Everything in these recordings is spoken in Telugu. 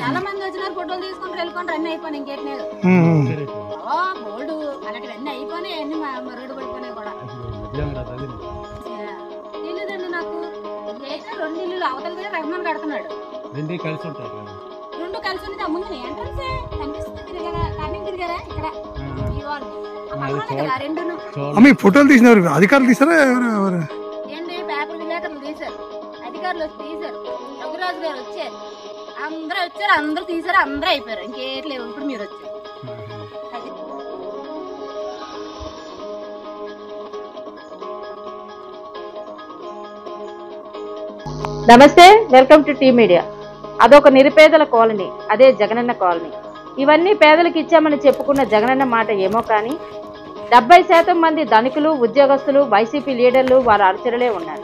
చాలా మంది వచ్చినారు, ఫోటోలు తీసుకుని వెళ్ళుకొని రన్ అయిపోయి ఇంకేట్ లేదు. బోల్డ్ అలాంటివన్నీ అయిపోయినాయి, అన్ని మరుగుడు పడిపోయినాయి కూడా. తెలియదండి నాకు. అయితే 2 ఇల్లు అవతల దగ్గర రహమాన్ కడుతున్నాడు. 2 కలిసి ఉంటాయి. 2 కలిసి ఉంది. ముందు ఎంట్రన్స్ కనిపిస్తుంది. తిరిగారా టర్నింగ్ తిరిగారా ఇక్కడ ఈ వాళ్ళు కదా 2 ఫోటోలు తీసినారు అధికారులు తీసారా? ఏంటి పేపర్ విలేకరులు తీశారు, అధికారులు వచ్చి తీశారు, రఘురాజు గారు వచ్చారు, అందరూ వచ్చారు, అందరూ తీశారు, అందరూ అయిపోయారు. ఇంకేట్లేవు. ఇప్పుడు మీరు వచ్చారు. నమస్తే, వెల్కమ్ టు టీ మీడియా. అదొక నిరుపేదల కాలనీ, అదే జగనన్న కాలనీ. ఇవన్నీ పేదలకు ఇచ్చామని చెప్పుకున్న జగనన్న మాట ఏమో కానీ 70% మంది ధనికులు, ఉద్యోగస్తులు, వైసీపీ లీడర్లు వారి అనుచరులే ఉన్నారు.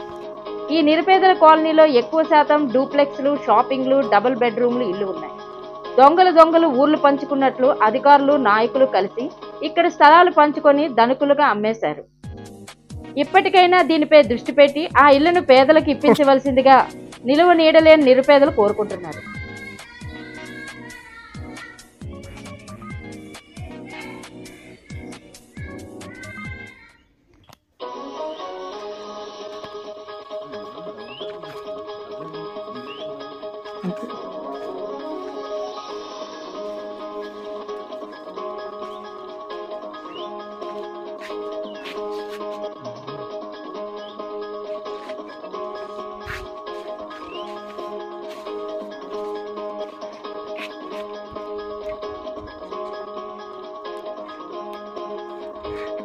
ఈ నిరుపేదల కాలనీలో ఎక్కువ శాతం డూప్లెక్స్లు, షాపింగ్లు, డబుల్ బెడ్రూమ్లు ఇల్లు ఉన్నాయి. దొంగలు ఊర్లు పంచుకున్నట్లు అధికారులు, నాయకులు కలిసి ఇక్కడ స్థలాలు పంచుకొని ధనికులుగా అమ్మేశారు. ఇప్పటికైనా దీనిపై దృష్టి పెట్టి ఆ ఇళ్లను పేదలకు ఇప్పించవలసిందిగా నిలువ నీడలేని నిరుపేదలు కోరుకుంటున్నారు.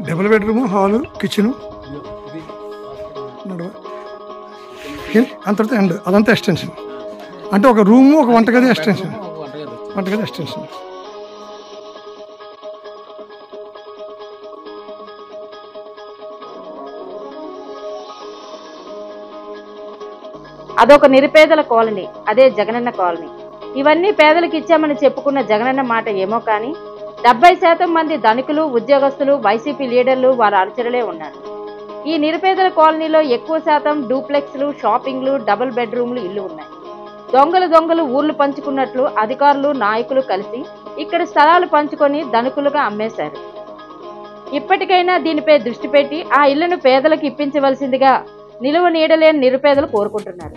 డబుల్ బెడ్రూమ్, హాలు, కిచెను, అంత ఎండ్ అదంతా ఎక్స్టెన్షన్. అంటే ఒక రూము, ఒక వంటగది ఎక్స్టెన్షన్. అదొక నిరుపేదల కాలనీ, అదే జగనన్న కాలనీ. ఇవన్నీ పేదలకు ఇచ్చామని చెప్పుకున్న జగనన్న మాట ఏమో కానీ 70% మంది ధనికులు, ఉద్యోగస్తులు, వైసీపీ లీడర్లు వారి అనుచరులే ఉన్నారు. ఈ నిరుపేదల కాలనీలో ఎక్కువ శాతం డూప్లెక్స్లు, షాపింగ్లు, డబుల్ బెడ్రూమ్లు ఇల్లు ఉన్నాయి. దొంగలు ఊర్లు పంచుకున్నట్లు అధికారులు, నాయకులు కలిసి ఇక్కడ స్థలాలు పంచుకొని ధనికులుగా అమ్మేశారు. ఇప్పటికైనా దీనిపై దృష్టి పెట్టి ఆ ఇళ్లను పేదలకు ఇప్పించవలసిందిగా నిలువ నీడలేని నిరుపేదలు కోరుకుంటున్నారు.